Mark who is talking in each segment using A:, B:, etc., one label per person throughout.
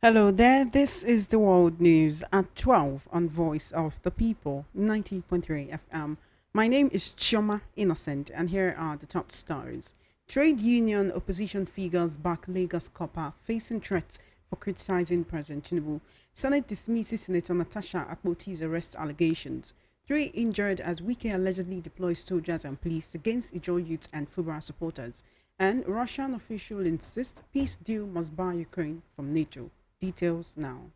A: Hello there, this is the World News at 12 on Voice of the People, 90.3 FM. My name is Chioma Innocent, and here are the top stories. Trade union opposition figures back Lagos copper facing threats for criticizing President Tinubu. Senate dismisses Senator Natasha Akpoti's arrest allegations. Three injured as Wike allegedly deploys soldiers and police against Ijo youth and Fubara supporters. And Russian official insists peace deal must bar Ukraine from NATO. Details now.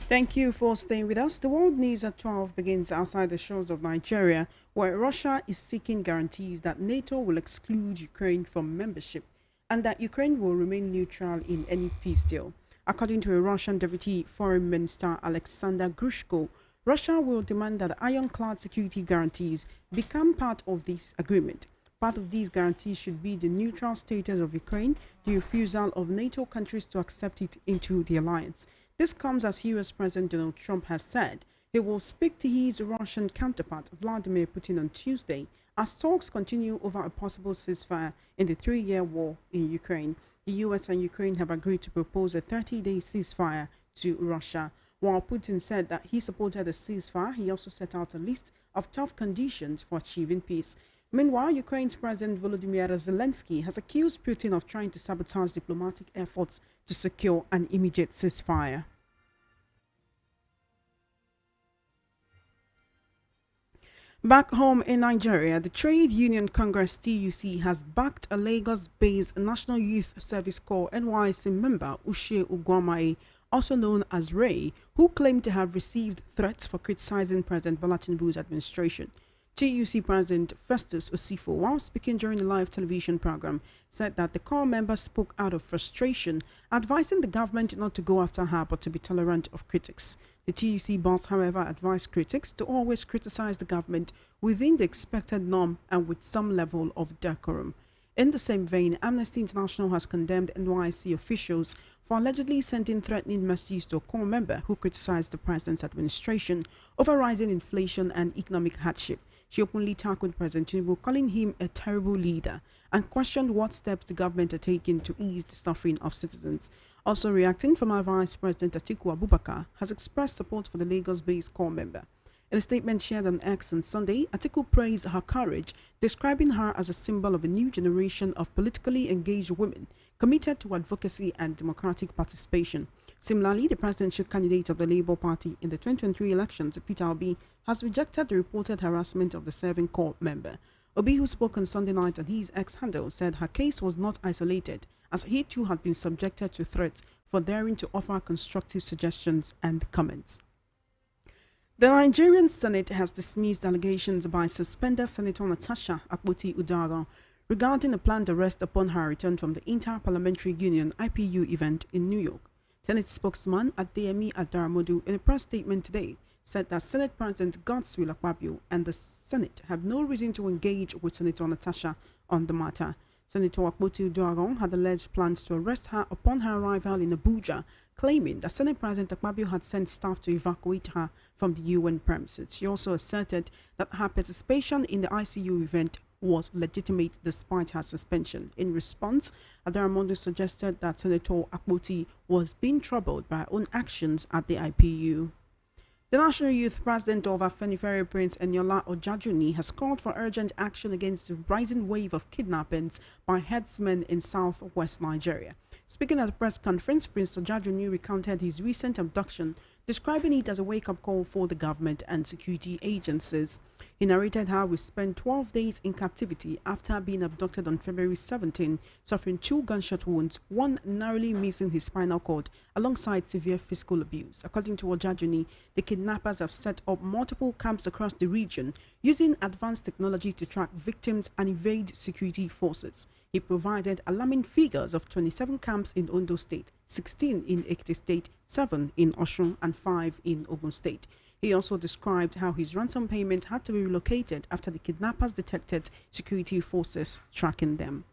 A: Thank you for staying with us. The World News at 12 begins outside the shores of Nigeria, where Russia is seeking guarantees that NATO will exclude Ukraine from membership and that Ukraine will remain neutral in any peace deal. According to a Russian Deputy Foreign Minister Alexander Grushko, Russia will demand that ironclad security guarantees become part of this agreement. Part of these guarantees should be the neutral status of Ukraine, the refusal of NATO countries to accept it into the alliance. This comes as US President Donald Trump has said he will speak to his Russian counterpart Vladimir Putin on Tuesday as talks continue over a possible ceasefire in the three-year war in Ukraine. The US and Ukraine have agreed to propose a 30-day ceasefire to Russia. While Putin said that he supported a ceasefire, he also set out a list of tough conditions for achieving peace. Meanwhile, Ukraine's President Volodymyr Zelensky has accused Putin of trying to sabotage diplomatic efforts to secure an immediate ceasefire. Back home in Nigeria, the Trade Union Congress TUC has backed a Lagos-based National Youth Service Corps NYC member Ushe Ugwamae, also known as Ray, who claimed to have received threats for criticizing President Bola Tinubu's administration. TUC President Festus Osifo, while speaking during a live television program, said that the core member spoke out of frustration, advising the government not to go after her but to be tolerant of critics. The TUC boss, however, advised critics to always criticize the government within the expected norm and with some level of decorum. In the same vein, Amnesty International has condemned NYC officials for allegedly sending threatening messages to a core member who criticized the president's administration over rising inflation and economic hardship. She openly tackled President Tinubu, calling him a terrible leader, and questioned what steps the government are taking to ease the suffering of citizens. Also reacting, former Vice President Atiku Abubakar has expressed support for the Lagos-based core member. In a statement shared on X on Sunday, Atiku praised her courage, describing her as a symbol of a new generation of politically engaged women committed to advocacy and democratic participation. Similarly, the presidential candidate of the Labour Party in the 2023 elections, Peter Obi, has rejected the reported harassment of the serving court member. Obi, who spoke on Sunday night on his X handle, said her case was not isolated, as he too had been subjected to threats for daring to offer constructive suggestions and comments. The Nigerian Senate has dismissed allegations by suspended Senator Natasha Akpoti Udaga regarding a planned arrest upon her return from the Inter-Parliamentary Union IPU event in New York. Senate spokesman Adeyemi Adaramodu, in a press statement today, said that Senate President Godswill Akpabio and the Senate have no reason to engage with Senator Natasha on the matter. Senator Akpoti Udaga had alleged plans to arrest her upon her arrival in Abuja, claiming that Senate President Akpabio had sent staff to evacuate her from the UN premises. She also asserted that her participation in the ICU event was legitimate despite her suspension. In response, Adaramondo suggested that Senator Akpoti was being troubled by her own actions at the IPU. The National Youth President of Afenifere, Prince Eniola Ojajuni, has called for urgent action against the rising wave of kidnappings by herdsmen in southwest Nigeria. Speaking at a press conference, Prince Ojajuni recounted his recent abduction, describing it as a wake-up call for the government and security agencies. He narrated how he spent 12 days in captivity after being abducted on February 17, suffering 2 gunshot wounds, one narrowly missing his spinal cord, alongside severe physical abuse. According to Ojajuni, the kidnappers have set up multiple camps across the region, using advanced technology to track victims and evade security forces. He provided alarming figures of 27 camps in Ondo State, 16 in Ekiti State, 7 in Osun, and 5 in Ogun State. He also described how his ransom payment had to be relocated after the kidnappers detected security forces tracking them.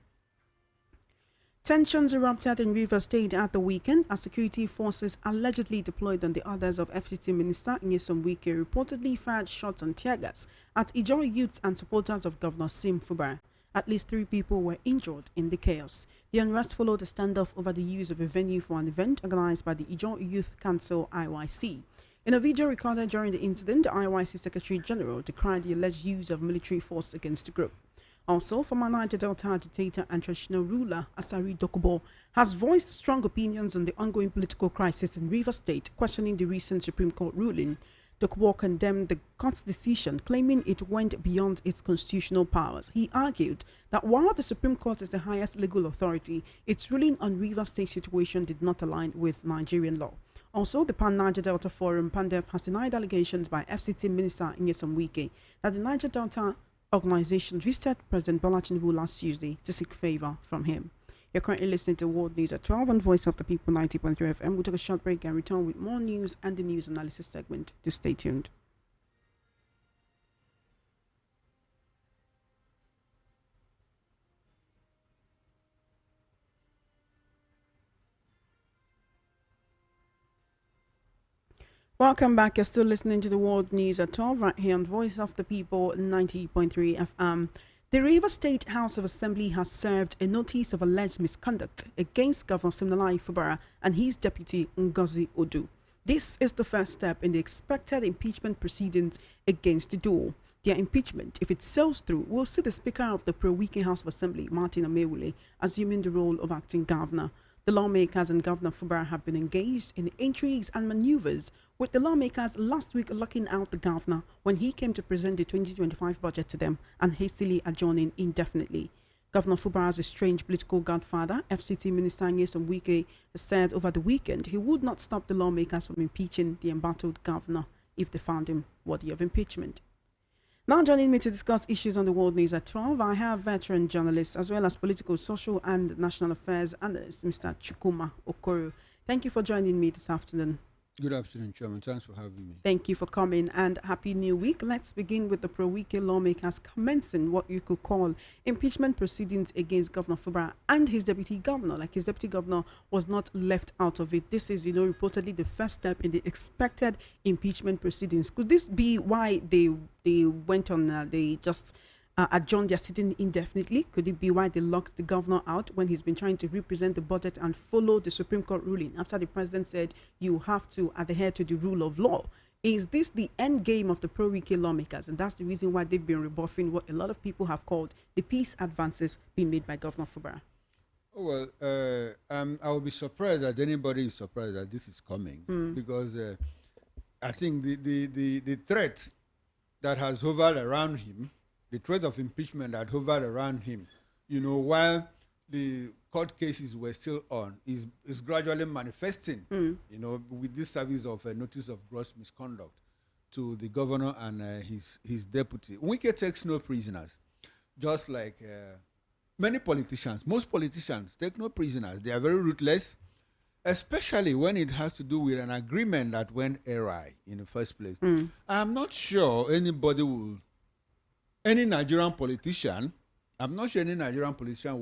A: Tensions erupted in Rivers State at the weekend as security forces allegedly deployed on the orders of FCT Minister Nyesom Wike reportedly fired shots and tear gas at Ijaw youths and supporters of Governor Sim Fubara. At least 3 people were injured in the chaos. The unrest followed a standoff over the use of a venue for an event organized by the Ijaw Youth Council (IYC). In a video recorded during the incident, the IYC Secretary General decried the alleged use of military force against the group. Also, former Niger Delta agitator and traditional ruler Asari Dokubo has voiced strong opinions on the ongoing political crisis in Rivers State, questioning the recent Supreme Court ruling. Dokubo condemned the court's decision, claiming it went beyond its constitutional powers. He argued that while the Supreme Court is the highest legal authority, its ruling on Rivers State situation did not align with Nigerian law. Also, the Pan-Niger Delta Forum, PANDEF, has denied allegations by FCT Minister Nyesom Wike that the Niger Delta organization visited President Bola Tinubu last Tuesday to seek favor from him. You're currently listening to World News at 12 on Voice of the People 90.3 FM. We'll take a short break and return with more news and the news analysis segment. Just stay tuned. Welcome back. You're still listening to the World News at 12 right here on Voice of the People 90.3 FM. The Rivers State House of Assembly has served a notice of alleged misconduct against Governor Siminalayi Fubara and his deputy Ngozi Odu. This is the first step in the expected impeachment proceedings against the duo. Their impeachment, if it sails through, will see the Speaker of the Pro-wike House of Assembly, Martin Amewule, assuming the role of acting governor. The lawmakers and Governor Fubara have been engaged in intrigues and maneuvers, with the lawmakers last week locking out the governor when he came to present the 2025 budget to them and hastily adjourning indefinitely. Governor Fubara's estranged political godfather, FCT Minister Nyesom Wike, said over the weekend he would not stop the lawmakers from impeaching the embattled governor if they found him worthy of impeachment. Now joining me to discuss issues on the World News at 12, I have veteran journalist as well as political, social and national affairs analyst, Mr. Chukwuma Okoro. Thank you for joining me this afternoon.
B: Good afternoon, Chairman. Thanks for having me.
A: Thank you for coming and Happy New Week. Let's begin with the Pro-wike lawmakers commencing what you could call impeachment proceedings against Governor Fubara and his deputy governor. Like his deputy governor was not left out of it. This is, reportedly the first step in the expected impeachment proceedings. Could this be why they went on, they just adjourned their sitting indefinitely? Could it be why they locked the governor out when he's been trying to represent the budget and follow the Supreme Court ruling after the president said you have to adhere to the rule of law? Is this the end game of the Pro-wike lawmakers? And that's the reason why they've been rebuffing what a lot of people have called the peace advances being made by Governor Fubara.
B: Oh, well, I will be surprised that anybody is surprised that this is coming because I think the threat that has hovered around him, the threat of impeachment that hovered around him, while the court cases were still on, is gradually manifesting, with this service of a notice of gross misconduct to the governor and his deputy. Wike takes no prisoners, just like many politicians. Most politicians take no prisoners. They are very ruthless, especially when it has to do with an agreement that went awry in the first place. I'm not sure any Nigerian politician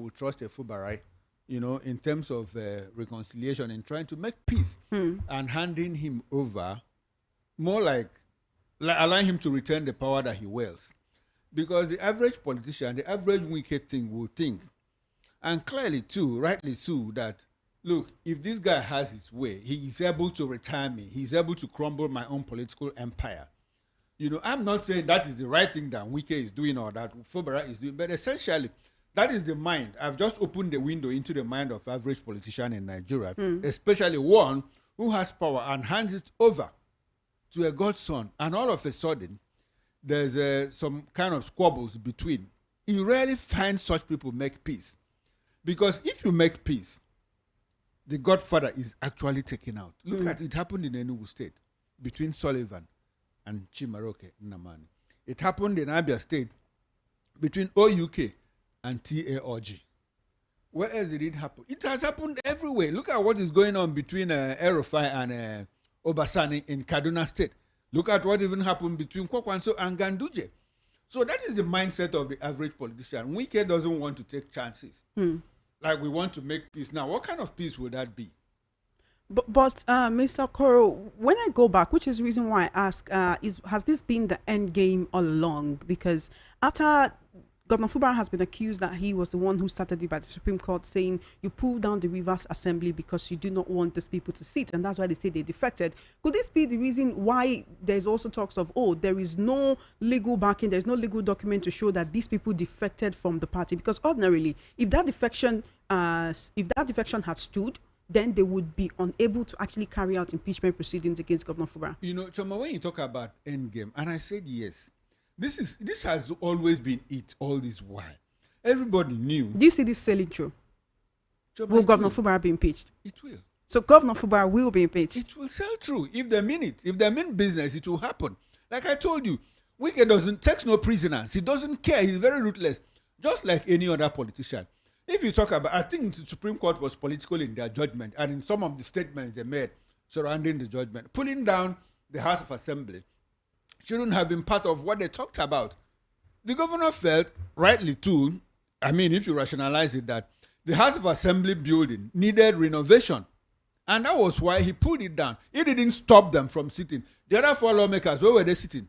B: will trust a Fubara, in terms of reconciliation and trying to make peace and handing him over, more like allowing him to return the power that he wields. Because the average politician, the average wicked thing will think, and clearly too, rightly too, that, look, if this guy has his way, he is able to retire me, he's able to crumble my own political empire. I'm not saying that is the right thing that Wike is doing or that Fubara is doing, but essentially, that is the mind. I've just opened the window into the mind of average politician in Nigeria, especially one who has power and hands it over to a godson. And all of a sudden, there's some kind of squabbles between. You rarely find such people make peace. Because if you make peace, the godfather is actually taken out. Look at it happened in Enugu State between Sullivan and Chimaroke Nnamani. It happened in Abia State between OUK and TAOG. Where else did it happen? It has happened everywhere. Look at what is going on between Erufai and Obasani in Kaduna State. Look at what even happened between Kwakwanso and Ganduje. So that is the mindset of the average politician. Wike doesn't want to take chances. like we want to make peace. Now, what kind of peace would that be?
A: But Mr. Koro, when I go back, which is the reason why I ask, has this been the end game all along? Because after Governor Fubara has been accused that he was the one who started it by the Supreme Court, saying you pull down the Rivers Assembly because you do not want these people to sit, and that's why they say they defected. Could this be the reason why there's also talks of, oh, there is no legal backing, there's no legal document to show that these people defected from the party? Because ordinarily, if that defection had stood, then they would be unable to actually carry out impeachment proceedings against Governor Fubara.
B: You know, Choma, when you talk about endgame, and I said yes, this has always been it all this while. Everybody knew.
A: Do you see this selling true?
B: Choma,
A: will Governor Fubara be impeached?
B: It will.
A: So Governor Fubara will be impeached?
B: It will sell through. If they mean it, if they mean business, it will happen. Like I told you, Wike takes no prisoners. He doesn't care. He's very ruthless, just like any other politician. If you talk about, I think the Supreme Court was political in their judgment and in some of the statements they made surrounding the judgment. Pulling down the House of Assembly shouldn't have been part of what they talked about. The governor felt, rightly too, I mean, if you rationalize it, that the House of Assembly building needed renovation. And that was why he pulled it down. He didn't stop them from sitting. The other 4 lawmakers, where were they sitting?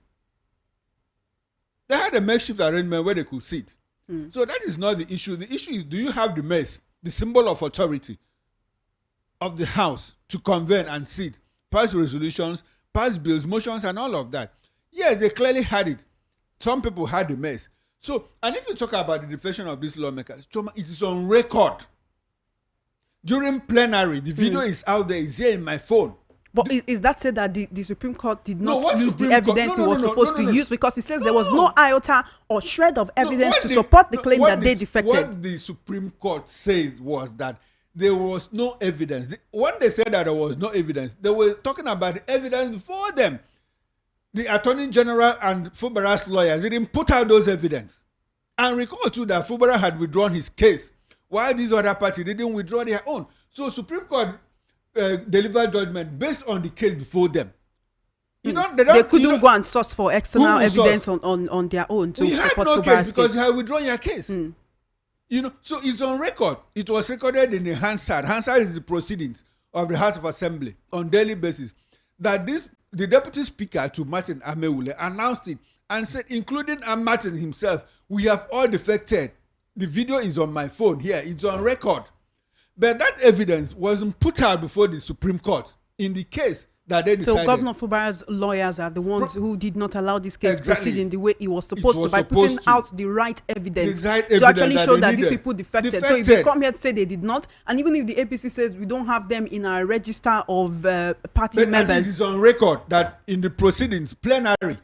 B: They had a makeshift arrangement where they could sit. So that is not the issue. The issue is, do you have the mess, the symbol of authority of the House to convene and sit, pass resolutions, pass bills, motions, and all of that? Yes, they clearly had it. Some people had the mess. So, and if you talk about the defection of these lawmakers, it is on record. During plenary, the video is out there, it's here in my phone.
A: But is that said that the Supreme Court did not use the evidence it was supposed to use? Because it says there was no iota or shred of evidence to support the claim that they defected.
B: What the Supreme Court said was that there was no evidence. When they said that there was no evidence, they were talking about the evidence before them. The Attorney General and Fubara's lawyers didn't put out those evidence. And recall too that Fubara had withdrawn his case, while these other parties didn't withdraw their own. So Supreme Court deliver judgment based on the case before them. They
A: couldn't go and source for external evidence on their own to support
B: no
A: Fubara's
B: case because you have withdrawn your case. You know, so it's on record. It was recorded in the Hansard. Hansard is the proceedings of the House of Assembly on daily basis. That the Deputy Speaker to Martin Amewule announced it and said, including Martin himself, we have all defected. The video is on my phone here. It's on record. But that evidence wasn't put out before the Supreme Court in the case that they decided.
A: So Governor Fubara's lawyers are the ones who did not allow this case proceed in the way it was supposed to, by putting out the right evidence to actually show that these people defected. So if you come here to say they did not, and even if the APC says we don't have them in our register of party members.
B: It is on record that in the proceedings, plenary,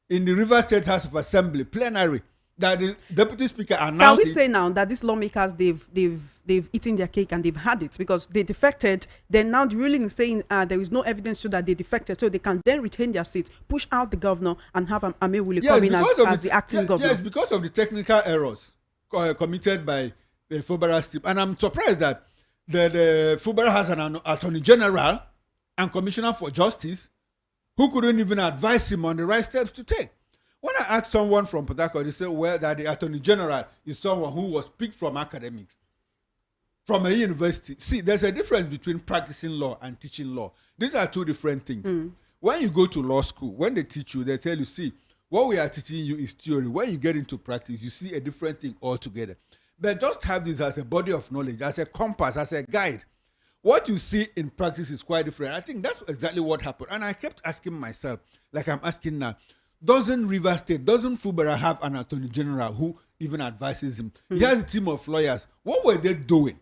B: in the Rivers State House of Assembly, plenary, that the Deputy Speaker announced.
A: Can we say now that these lawmakers they've eaten their cake and they've had it because they defected? Then now the ruling is saying there is no evidence to that they defected, so they can then retain their seats, push out the governor, and have Amewule come in as the acting governor.
B: Yes, because of the technical errors committed by the Fubara team, and I'm surprised that the Fubara has an Attorney General and Commissioner for Justice who couldn't even advise him on the right steps to take. When I asked someone from Port Harcourt, they said, well, that the Attorney General is someone who was picked from academics, from a university. See, there's a difference between practicing law and teaching law. These are two different things. When you go to law school, when they teach you, they tell you, see, what we are teaching you is theory. When you get into practice, you see a different thing altogether. But just have this as a body of knowledge, as a compass, as a guide. What you see in practice is quite different. I think that's exactly what happened. And I kept asking myself, like I'm asking now, doesn't Rivers State, doesn't Fubara have an Attorney General who even advises him? He has a team of lawyers. What were they doing?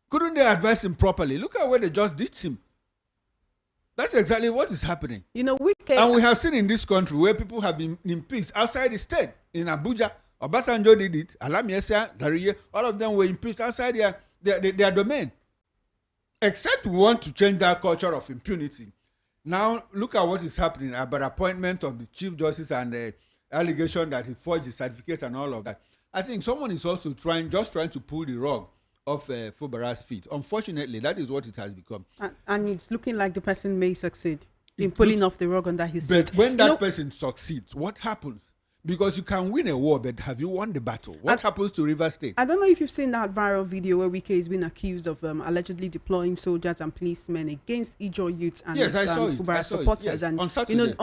B: Couldn't they advise him properly? Look at where they just ditched him. That's exactly what is happening.
A: You know,
B: and we have seen in this country where people have been impeached outside the state. In Abuja, Obasanjo did it, Alamiesa, Dariye, all of them were impeached outside their domain. Except we want to change that culture of impunity. Now, look at what is happening about appointment of the Chief Justice and the allegation that he forged his certificates and all of that. I think someone is also trying to pull the rug off Fubara's feet. Unfortunately, that is what it has become.
A: And it's looking like the person may succeed in pulling off the rug under his feet.
B: But when that person succeeds, what happens? Because you can win a war, but have you won the battle? What happens to Rivers State?
A: I don't know if you've seen that viral video where Wike is being accused of allegedly deploying soldiers and policemen against Ijaw youths and
B: Yes, I saw it.
A: Fubara supporters.
B: Yes,
A: and
B: on Saturday.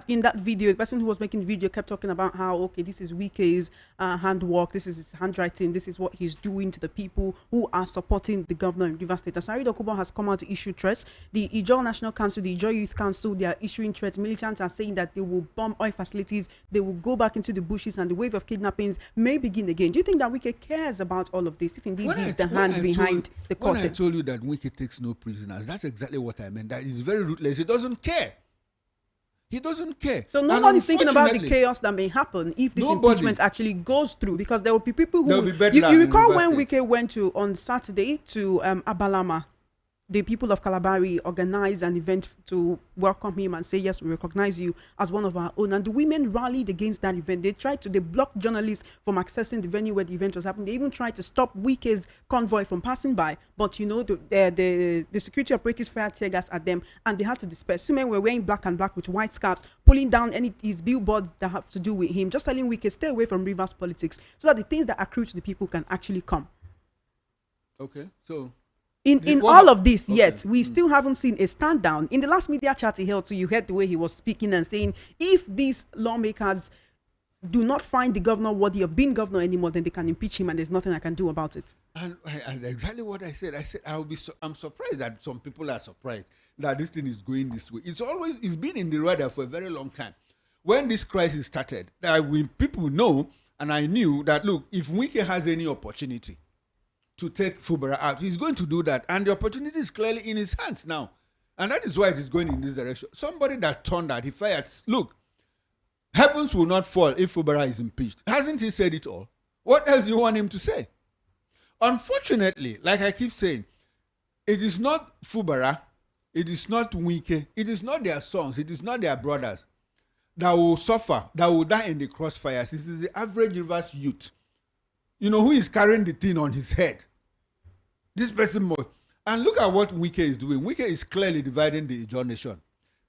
A: in that video, the person who was making the video kept talking about how, okay, this is Wike's handwork, this is his handwriting, this is what he's doing to the people who are supporting the governor in Rivers State. Asari Dokubo has come out to issue threats. The Ijaw National Council, the Ijaw Youth Council, they are issuing threats. Militants are saying that they will bomb oil facilities, they will go back into the bushes, and the wave of kidnappings may begin again. Do you think that Wike cares about all of this, if indeed he's the hand behind the curtain?
B: When I told you that Wike takes no prisoners, that's exactly what I meant. That he's very ruthless. He doesn't care. He doesn't care.
A: So nobody's thinking about the chaos that may happen if this impeachment actually goes through, because there will be people who... You recall when Wike went on Saturday to Abalama, the people of Kalabari organized an event to welcome him and say, yes, we recognize you as one of our own. And the women rallied against that event. They blocked journalists from accessing the venue where the event was happening. They even tried to stop Wike's convoy from passing by. But, the security operatives fired tear gas at them and they had to disperse. Some men were wearing black and black with white scarves, pulling down his billboards that have to do with him, just telling Wike, stay away from Rivers politics, so that the things that accrue to the people can actually come.
B: Okay, so...
A: In all of this, yet we still haven't seen a stand down. In the last media chat he held, so you heard the way he was speaking and saying, if these lawmakers do not find the governor worthy of being governor anymore, then they can impeach him and there's nothing I can do about it. And
B: exactly what I said. I said I'm surprised that some people are surprised that this thing is going this way. It's been in the radar for a very long time. When this crisis started, people know, and I knew that, look, if Wike has any opportunity to take Fubara out, he's going to do that, and the opportunity is clearly in his hands now, and that is why it is going in this direction. Somebody that turned that, he fired. Look, heavens will not fall if Fubara is impeached. Hasn't he said it all? What else do you want him to say? Unfortunately, like I keep saying, it is not Fubara, it is not Wike, it is not their sons, it is not their brothers that will suffer, that will die in the crossfires. It is the average Rivers youth, who is carrying the thing on his head. This person must. And look at what Wike is doing. Wike is clearly dividing the Ijaw nation.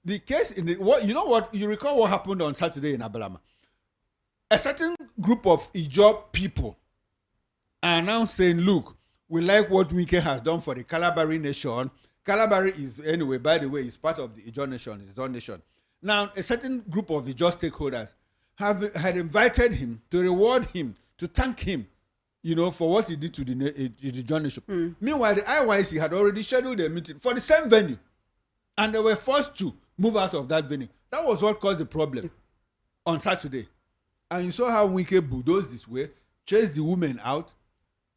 B: The case you recall what happened on Saturday in Abalama. A certain group of Ijaw people are now saying, look, we like what Wike has done for the Kalabari nation. Kalabari is, anyway, by the way, is part of the Ijaw nation, his own nation. Now, a certain group of Ijaw stakeholders had invited him to reward him, to thank him, for what he did to the Ijaw nation. Meanwhile, the IYC had already scheduled a meeting for the same venue, and they were forced to move out of that venue. That was what caused the problem on Saturday. And you saw how Wike bulldozed this way, chased the women out.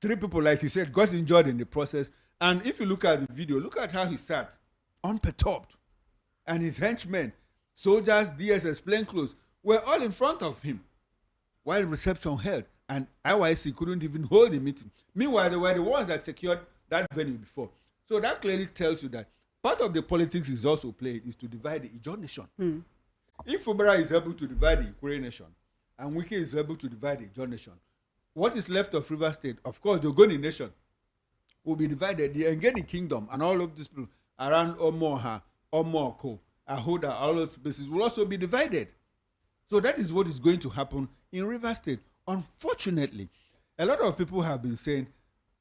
B: 3 people, like you said, got injured in the process. And if you look at the video, look at how he sat, unperturbed. And his henchmen, soldiers, DSS, plainclothes, were all in front of him while reception held. And IYC couldn't even hold the meeting. Meanwhile, they were the ones that secured that venue before. So that clearly tells you that part of the politics is also played is to divide the Ijaw nation. If Fubara is able to divide the Ikure nation, and Wike is able to divide the Ijaw nation, what is left of Rivers State? Of course, the Ogoni nation will be divided. The Ngeni kingdom and all of these people around Omoha, Omoko, Ahoda, all those places will also be divided. So that is what is going to happen in Rivers State. Unfortunately, a lot of people have been saying,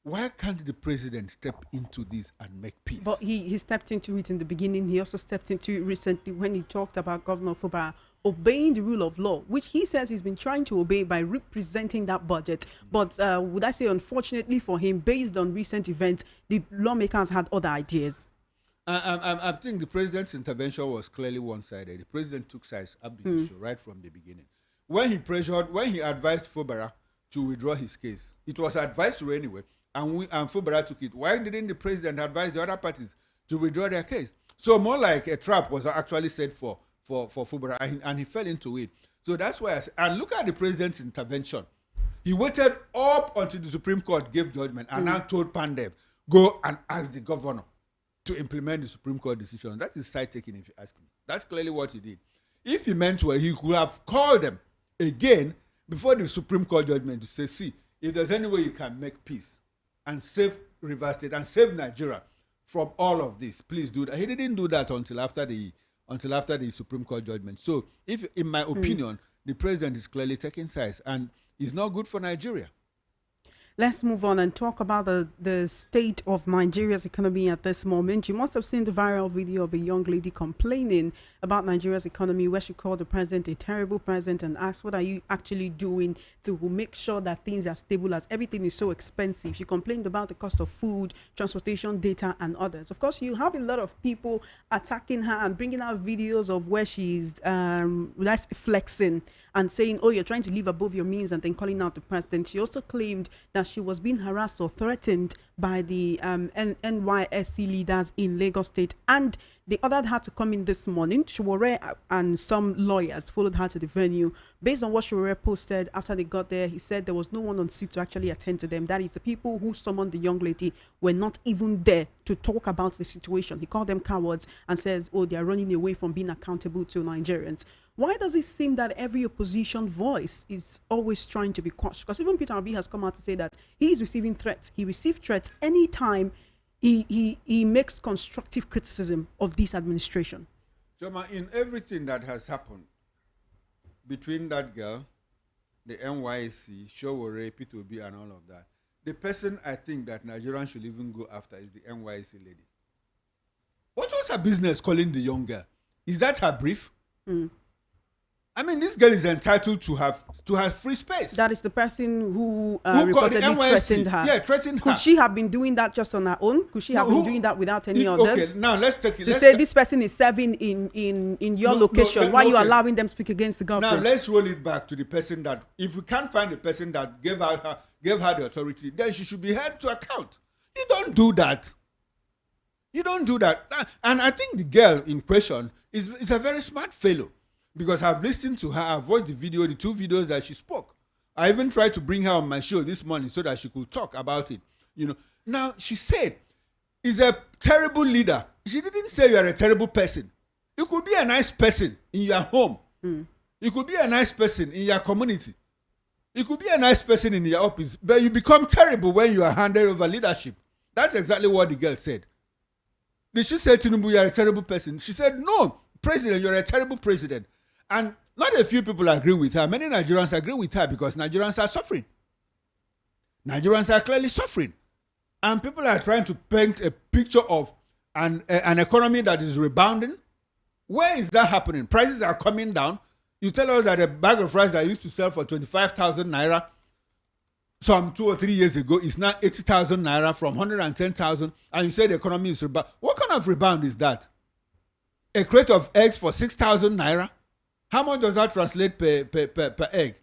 B: why can't the president step into this and make peace?
A: But he stepped into it in the beginning. He also stepped into it recently when he talked about Governor Fubara obeying the rule of law, which he says he's been trying to obey by representing that budget. But would I say, unfortunately for him, based on recent events, the lawmakers had other ideas.
B: I think the president's intervention was clearly one-sided. The president took sides up the issue right from the beginning. When he advised Fubara to withdraw his case, it was advisory anyway, and Fubara took it. Why didn't the president advise the other parties to withdraw their case? So more like a trap was actually set for Fubara, and he fell into it. So that's why and look at the president's intervention. He waited up until the Supreme Court gave judgment and now told Pandev, go and ask the governor to implement the Supreme Court decision. That is side-taking, if you ask me. That's clearly what he did. If he meant well, he could have called them again before the Supreme Court judgment to say, see, if there's any way you can make peace and save Rivers State and save Nigeria from all of this, please do that. He didn't do that until after the Supreme Court judgment. So, if, in my opinion, the president is clearly taking sides, and it's not good for Nigeria.
A: Let's move on and talk about the state of Nigeria's economy at this moment. You must have seen the viral video of a young lady complaining about Nigeria's economy, where she called the president a terrible president and asked, what are you actually doing to make sure that things are stable, as everything is so expensive? She complained about the cost of food, transportation, data, and others. Of course, you have a lot of people attacking her and bringing out videos of where she's flexing and saying, oh, you're trying to live above your means, and then calling out the president. She also claimed that she was being harassed or threatened by the NYSC leaders in Lagos State, and the other had to come in this morning. Shuwore and some lawyers followed her to the venue. Based on what Shuwore posted after they got there, he said there was no one on seat to actually attend to them. That is, the people who summoned the young lady were not even there to talk about the situation. He called them cowards and says, oh, they are running away from being accountable to Nigerians. Why does it seem that every opposition voice is always trying to be quashed? Because even Peter Obi has come out to say that he is receiving threats. He received threats anytime he makes constructive criticism of this administration.
B: Joma, in everything that has happened between that girl, the NYSC, Showore, Peter Obi, and all of that, the person I think that Nigerians should even go after is the NYSC lady. What was her business calling the young girl? Is that her brief? I mean, this girl is entitled to have free space.
A: That is the person who reportedly threatened her.
B: Yeah, threatened her.
A: Could she have been doing that just on her own? Could she have been doing that without any others?
B: Okay, now let's take it.
A: To say this person is serving in your location, why you allowing them to speak against the government?
B: Now let's roll it back to the person that, if we can't find the person that gave her the authority, then she should be held to account. You don't do that. You don't do that. And I think the girl in question is a very smart fellow. Because I've listened to her, I've watched the video, the 2 videos that she spoke. I even tried to bring her on my show this morning so that she could talk about it. You know, now she said, "He's a terrible leader." She didn't say you are a terrible person. You could be a nice person in your home. You could be a nice person in your community. You could be a nice person in your office, but you become terrible when you are handed over leadership. That's exactly what the girl said. Did she say, Tinubu, you are a terrible person? She said, no, president, you're a terrible president. And not a few people agree with her. Many Nigerians agree with her because Nigerians are suffering. Nigerians are clearly suffering. And people are trying to paint a picture of an economy that is rebounding. Where is that happening? Prices are coming down. You tell us that a bag of rice that used to sell for 25,000 naira some 2 or 3 years ago is now 80,000 naira from 110,000. And you say the economy is rebound. What kind of rebound is that? A crate of eggs for 6,000 naira? How much does that translate per egg?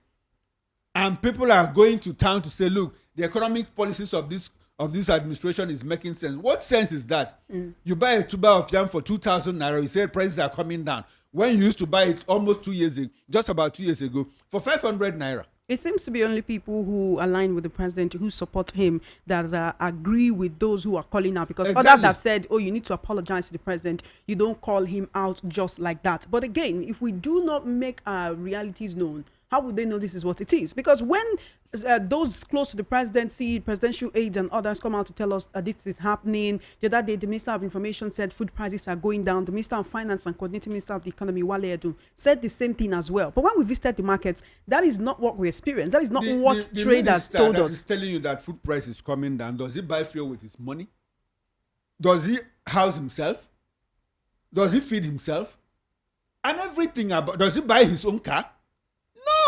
B: And people are going to town to say, look, the economic policies of this administration is making sense. What sense is that? You buy a tuber of yam for 2,000 naira, you say prices are coming down. When you used to buy it almost 2 years ago, just about 2 years ago, for 500 naira.
A: It seems to be only people who align with the president, who support him, that agree with those who are calling out. Because others have said, oh, you need to apologize to the president. You don't call him out just like that. But again, if we do not make our realities known, how would they know this is what it is? Because when those close to the presidency, presidential aides and others come out to tell us that this is happening, the other day the Minister of Information said food prices are going down. The Minister of Finance and Coordinating Minister of the Economy, Wale Edun, said the same thing as well. But when we visited the markets, that is not what we experienced. That is not what
B: the
A: traders told us.
B: Is telling you that food price is coming down. Does he buy fuel with his money? Does he house himself? Does he feed himself? And everything about, does he buy his own car?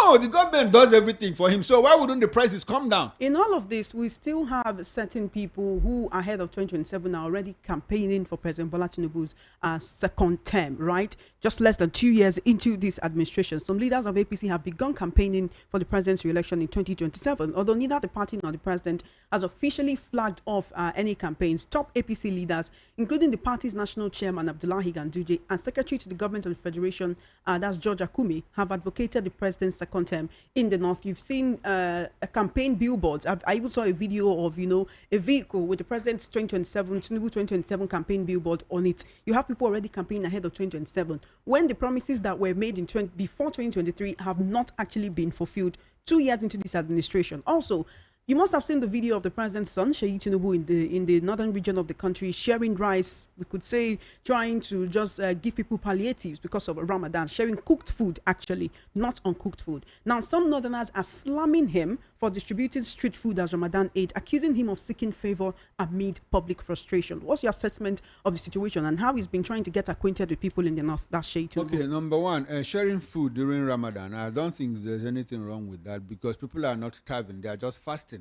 B: No, the government does everything for him. So why wouldn't the prices come down?
A: In all of this, we still have certain people who, ahead of 2027, are already campaigning for President Bola Tinubu's second term, right? Just less than 2 years into this administration. Some leaders of APC have begun campaigning for the president's re-election in 2027, although neither the party nor the president has officially flagged off any campaigns. Top APC leaders, including the party's national chairman, Abdullahi Ganduje, and Secretary to the Government of the Federation, that's George Akumi, have advocated the president's second term in the north. You've seen a campaign billboards. I even saw a video of, a vehicle with the president's 2027, Tinubu 2027 campaign billboard on it. You have people already campaigning ahead of 2027 when the promises that were made before 2023 have not actually been fulfilled 2 years into this administration. Also, You must have seen the video of the president's son, Sheyi Tinubu, in the northern region of the country, sharing rice. We could say trying to just give people palliatives because of Ramadan, sharing cooked food, actually, not uncooked food. Now, some northerners are slamming him for distributing street food as Ramadan aid, accusing him of seeking favor amid public frustration. What's your assessment of the situation and how he's been trying to get acquainted with people in the north? That's Sheyi Tinubu.
B: Okay, number one, sharing food during Ramadan. I don't think there's anything wrong with that because people are not starving; they are just fasting.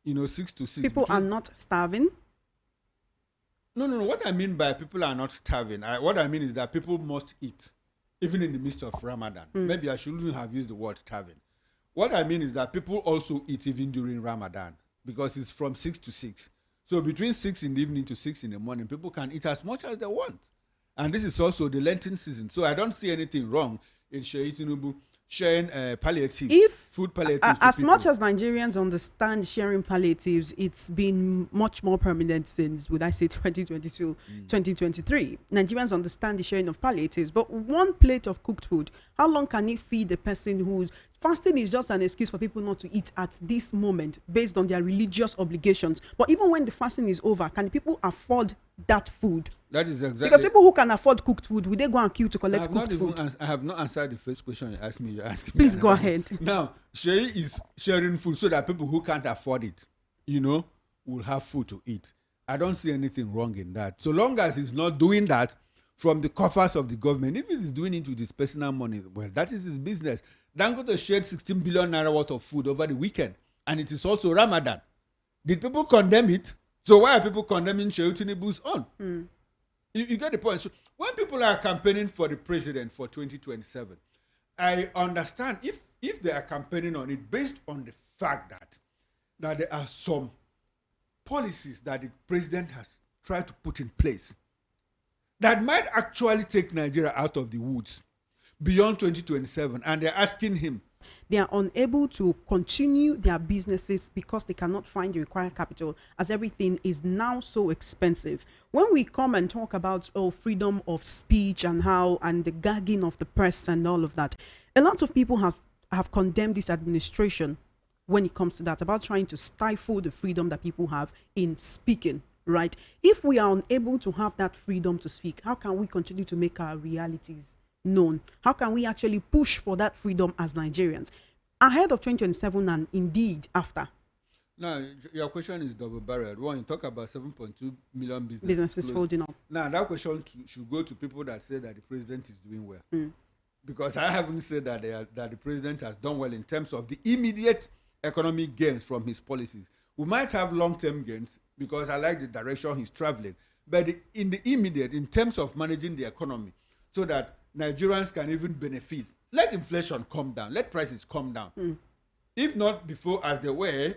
B: 6 to 6.
A: People are not starving.
B: No. What I mean by people are not starving, what I mean is that people must eat, even in the midst of Ramadan. Maybe I shouldn't have used the word starving. What I mean is that people also eat even during Ramadan because it's from 6 to 6. So between 6 in the evening to 6 in the morning, people can eat as much as they want. And this is also the Lenten season. So I don't see anything wrong in Sheyi Tinubu sharing palliatives, food palliatives.
A: As much as Nigerians understand sharing palliatives, it's been much more permanent since, would I say, 2022, 2023. Nigerians understand the sharing of palliatives, but one plate of cooked food, how long can it feed a person who's fasting? Is just an excuse for people not to eat at this moment based on their religious obligations. But even when the fasting is over, can people afford that food?
B: That is exactly
A: because people who can afford cooked food, will they go and queue to collect cooked food?
B: I have not answered the first question you asked me. You're asking me.
A: Please go ahead.
B: Now, Sheyi is sharing food so that people who can't afford it, will have food to eat. I don't see anything wrong in that. So long as he's not doing that from the coffers of the government, if he's doing it with his personal money, well, that is his business. Dangote shared 16 billion naira worth of food over the weekend, and it is also Ramadan. Did people condemn it? So why are people condemning Sheyi Tinubu's own? You get the point. So when people are campaigning for the president for 2027, I understand if they are campaigning on it based on the fact that there are some policies that the president has tried to put in place that might actually take Nigeria out of the woods beyond 2027, and they're asking him.
A: They are unable to continue their businesses because they cannot find the required capital, as everything is now so expensive. When we come and talk about freedom of speech and the gagging of the press and all of that, a lot of people have condemned this administration when it comes to that, about trying to stifle the freedom that people have in speaking, right? If we are unable to have that freedom to speak, how can we continue to make our realities known? How can we actually push for that freedom as Nigerians ahead of 2027 and indeed after?
B: Now, your question is double-barreled. One, you talk about 7.2 million
A: businesses folding up.
B: Now, that question should go to people that say that the president is doing well. Because I haven't said that the president has done well in terms of the immediate economic gains from his policies. We might have long-term gains because I like the direction he's traveling. But in the immediate, in terms of managing the economy, so that Nigerians can even benefit, let inflation come down, let prices come down. If not before as they were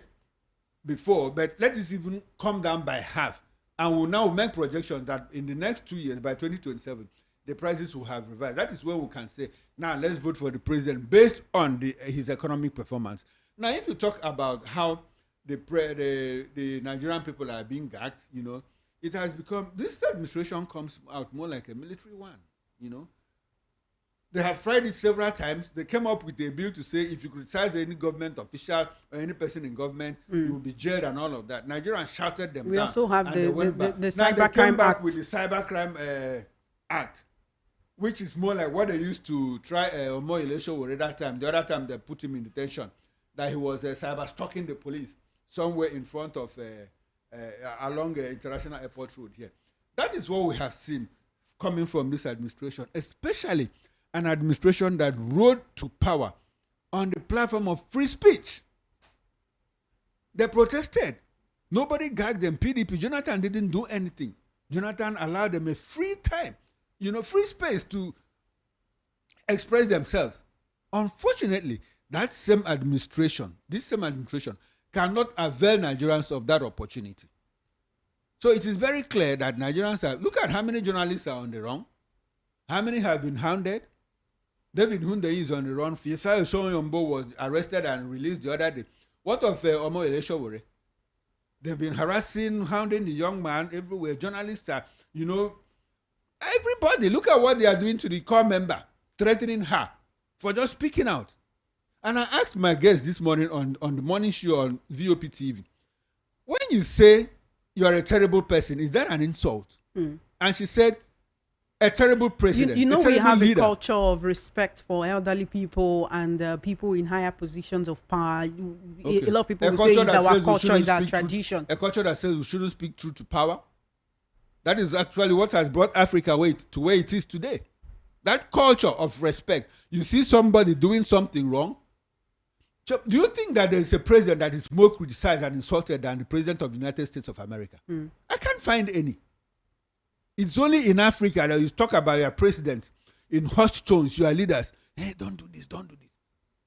B: before, but let it even come down by half. And we'll now make projections that in the next 2 years, by 2027, the prices will have revised. That is where we can say, now let's vote for the president based on his economic performance. Now, if you talk about how the Nigerian people are being gagged, it has become, this administration comes out more like a military one, They have tried it several times. They came up with a bill to say if you criticize any government official or any person in government, you will be jailed and all of that. Nigerians shouted them down.
A: We also have the
B: Cybercrime
A: Act.
B: With the Cybercrime Act, which is more like what they used to try Omo Ilesho that time. The other time they put him in detention, that he was cyber stalking the police somewhere in front of along International Airport Road here. That is what we have seen coming from this administration, especially an administration that rode to power on the platform of free speech. They protested. Nobody gagged them. PDP, Jonathan didn't do anything. Jonathan allowed them a free time, free space to express themselves. Unfortunately, this same administration cannot avail Nigerians of that opportunity. So it is very clear that Nigerians look at how many journalists are on the run, how many have been hounded. David Hunde is on the run. Fisayo Soyombo was arrested and released the other day. What of Omo Eleshowore? They've been harassing, hounding the young man everywhere. Journalists are, everybody. Look at what they are doing to the core member, threatening her for just speaking out. And I asked my guest this morning on the morning show on VOP TV, when you say you are a terrible person, is that an insult? And she said, a terrible president.
A: You know,
B: a
A: we have
B: leader.
A: a culture of respect for elderly people and people in higher positions of power.
B: Okay.
A: A lot of people will say it's our culture, it's our tradition.
B: A culture that says we shouldn't speak truth to power. That is actually what has brought Africa to where it is today. That culture of respect. You see somebody doing something wrong. So do you think that there is a president that is more criticized and insulted than the president of the United States of America? I can't find any. It's only in Africa that you talk about your president in hushed tones, your leaders. Hey, don't do this, don't do this.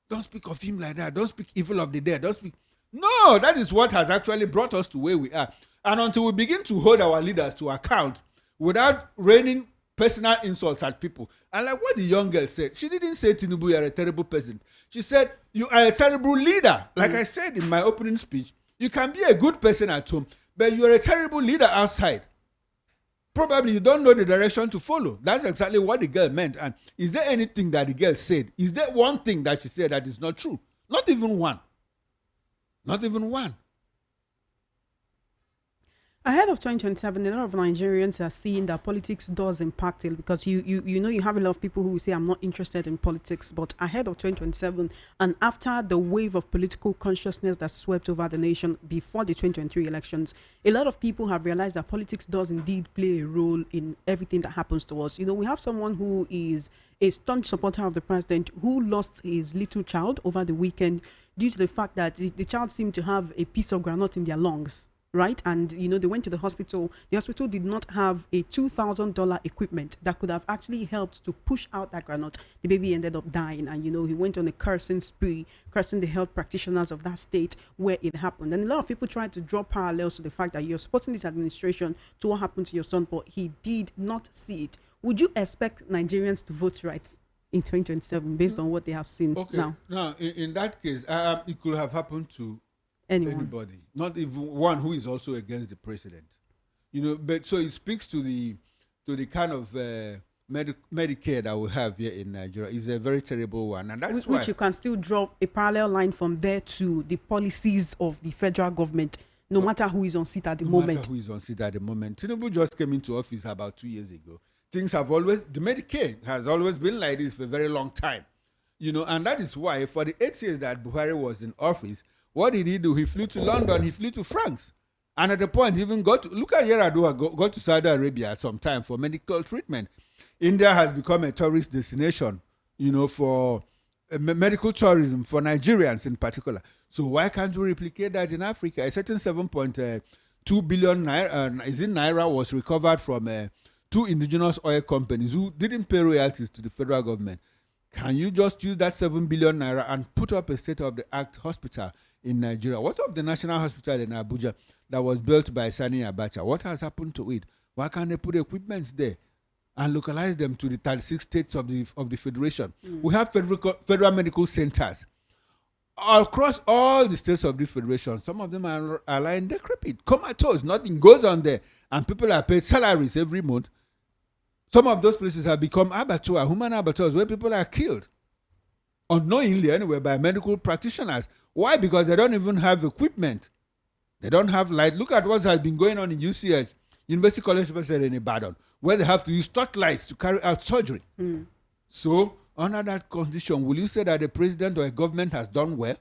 B: Don't speak of him like that. Don't speak evil of the dead. Don't speak. No, that is what has actually brought us to where we are. And until we begin to hold our leaders to account without raining personal insults at people. And like what the young girl said, she didn't say, Tinubu, you are a terrible president. She said, you are a terrible leader. Like I said in my opening speech, you can be a good person at home, but you are a terrible leader outside. Probably you don't know the direction to follow. That's exactly what the girl meant. And is there anything that the girl said? Is there one thing that she said that is not true? Not even one. Not even one.
A: Ahead of 2027, a lot of Nigerians are seeing that politics does impact it, because you know, you have a lot of people who say I'm not interested in politics, but ahead of 2027 and after the wave of political consciousness that swept over the nation before the 2023 elections, a lot of people have realized that politics does indeed play a role in everything that happens to us. You know, we have someone who is a staunch supporter of the president who lost his little child over the weekend due to the fact that the child seemed to have a piece of granite in their lungs. Right, and you know, they went to the hospital. The hospital did not have a $2,000 equipment that could have actually helped to push out that granite. The baby ended up dying, and you know, he went on a cursing spree, cursing the health practitioners of that state where it happened. And a lot of people tried to draw parallels to the fact that you're supporting this administration to what happened to your son, but he did not see it. Would you expect Nigerians to vote right in 2027 based on what they have seen now?
B: Now, in that case, it could have happened to anybody, not even one who is also against the president, you know. But so it speaks to the kind of Medicare that we have here in Nigeria is a very terrible one, and that's why
A: you can still draw a parallel line from there to the policies of the federal government, no matter who is on seat at the moment.
B: Matter who is on seat at the moment. Tinubu just came into office about 2 years ago. Things have always, the Medicare has always been like this for a very long time, you know, and that is why for the 8 years that Buhari was in office, what did he do? He flew to London, he flew to France. And at the point, even look at Yaradua, go to Saudi Arabia at some time for medical treatment. India has become a tourist destination, you know, for medical tourism for Nigerians in particular. So why can't we replicate that in Africa? A certain 7.2 billion naira was recovered from 2 indigenous oil companies who didn't pay royalties to the federal government. Can you just use that 7 billion naira and put up a state-of-the-art hospital in Nigeria? What of the National Hospital in Abuja that was built by Sani Abacha? What has happened to it? Why can't they put equipment there and localize them to the 36 states of the federation? We have federal medical centers across all the states of the federation. Some of them are lying decrepit, comatose. Nothing goes on there, and people are paid salaries every month. Some of those places have become abattoirs, human abattoirs, where people are killed unknowingly anyway by medical practitioners. Why? Because they don't even have equipment. They don't have light. Look at what has been going on in UCH, University College of Medicine in Ibadan, where they have to use torchlights to carry out surgery. So, under that condition, will you say that the president or a government has done well?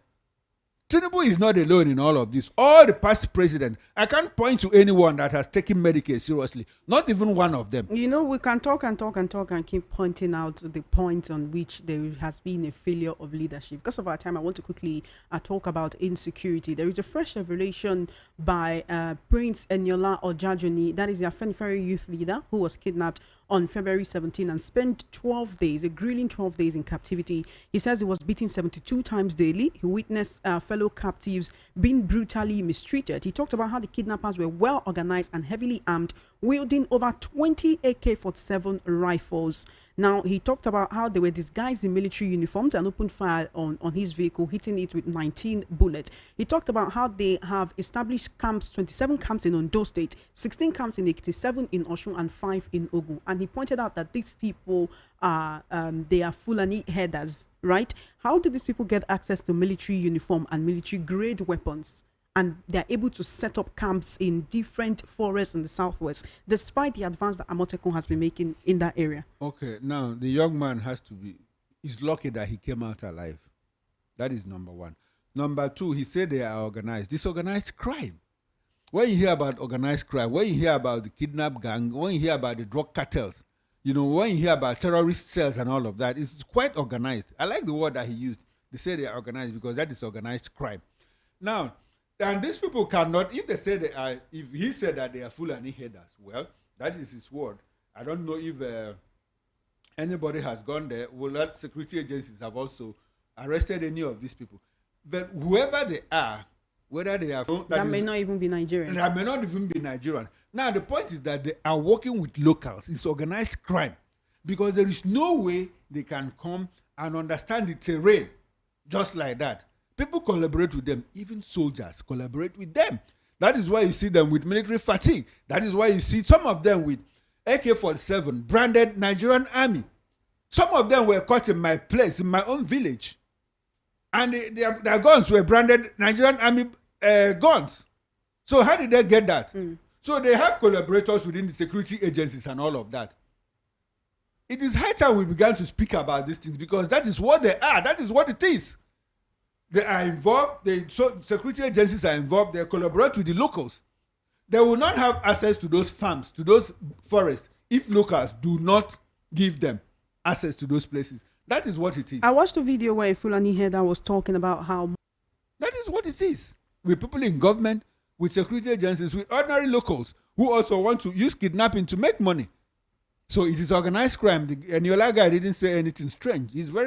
B: Tinubu is not alone in all of this. All the past presidents, I can't point to anyone that has taken Medicaid seriously. Not even one of them.
A: You know, we can talk and keep pointing out the points on which there has been a failure of leadership. Because of our time, I want to quickly talk about insecurity. There is a fresh revelation by Prince Eniola Ojajuni, that is the Afenifere youth leader who was kidnapped on February 17 and spent 12 days, a grueling 12 days in captivity. He says he was beaten 72 times daily. He witnessed fellow captives being brutally mistreated. He talked about how the kidnappers were well organized and heavily armed wielding over 20 AK-47 rifles. Now, he talked about how they were disguised in military uniforms and opened fire on his vehicle, hitting it with 19 bullets. He talked about how they have established camps, 27 camps in Ondo State, 16 camps in Ekiti, 7 in Osun, and 5 in Ogun. And he pointed out that these people are, they are Fulani headers, right? How did these people get access to military uniform and military-grade weapons? And they're able to set up camps in different forests in the southwest, despite the advance that Amotekun has been making in that area.
B: Okay, now the young man he's lucky that he came out alive. That is number one. Number two, he said they are organized. Disorganized crime. When you hear about organized crime, when you hear about the kidnap gang, when you hear about the drug cartels, when you hear about terrorist cells and all of that, it's quite organized. I like the word that he used. They say they are organized because that is organized crime. Now, and these people cannot, if they say they are, if he said that they are Fulani headers, well, that is his word. I don't know if anybody has gone there. Well, that security agencies have also arrested any of these people. But whoever they are, whether they are...
A: That may not even be Nigerian.
B: That may not even be Nigerian. Now, the point is that they are working with locals. It's organized crime. Because there is no way they can come and understand the terrain just like that. People collaborate with them. Even soldiers collaborate with them. That is why you see them with military fatigue. That is why you see some of them with AK-47 branded Nigerian army. Some of them were caught in my place, in my own village. And their guns were branded Nigerian army guns. So how did they get that? So they have collaborators within the security agencies and all of that. It is high time we began to speak about these things because that is what they are. That is what it is. They are involved. Security agencies are involved. They collaborate with the locals. They will not have access to those farms, to those forests, if locals do not give them access to those places. That is what it is.
A: I watched a video where a Fulani header was talking about how...
B: That is what it is. With people in government, with security agencies, with ordinary locals who also want to use kidnapping to make money. So it is organized crime. The Eniola guy didn't say anything strange. He's very